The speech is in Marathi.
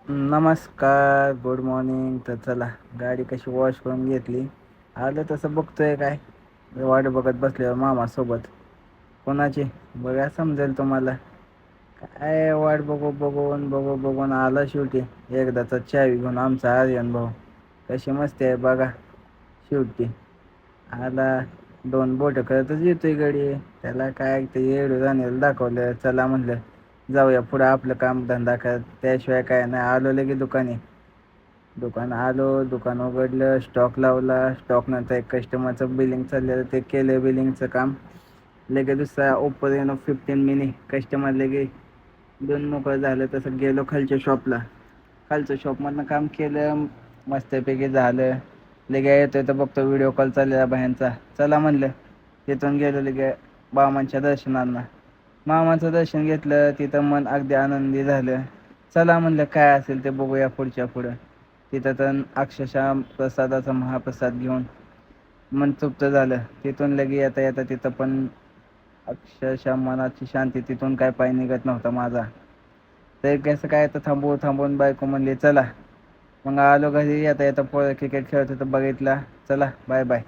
नमस्कार, गुड मॉर्निंग. तर चला, गाडी कशी वॉश करून घेतली. आलं तसं बघतोय काय वाट बघत बसल्यावर मामासोबत. कोणाची बघा समजेल तुम्हाला. काय वाट बघून आला शेवटी. एकदाचा चावी घेऊन आमचा आर्यन भाऊ. कशी मस्ती आहे बघा. शेवटी आला, दोन बोट करतच येतोय गडी. त्याला काय ते येडू जाणेल दाखवलं. चला म्हणलं जाऊया पुढं आपलं काम धंदा करत. त्याशिवाय काय नाही. आलो लगे दुकान उघडलं, स्टॉक लावला. स्टॉक नंतर एक कस्टमरचं बिलिंग चाललेलं, ते केलं बिलिंगचं काम. लगे दुसरा ओप्पो रेनो 15 मिनी कस्टमर लगे दोन मोकळं झालं. तसं गेलो खालच्या शॉपमधनं काम केलं. मस्तपैकी झालं. लगे येतोय तर बघतो व्हिडिओ कॉल चाललेला बाहेरचा. चला म्हणलं तिथून गेलो लगे मामांच्या दर्शनांना. मामाचं दर्शन घेतलं. तिथं मन अगदी आनंदी झालं. चला म्हणलं काय असेल ते बघूया पुढं. तिथं तर अक्षरशः प्रसादाचा महाप्रसाद घेऊन मन तृप्त झालं. तिथून लगे येता तिथं पण अक्षरशः मनाची शांती. तिथून काय पाय निघत नव्हता माझा. तर कसं काय तर थांबून बायको म्हणली चला. मग आलो घरी. येता पोरं क्रिकेट खेळत होतं बघितला. चला बाय बाय.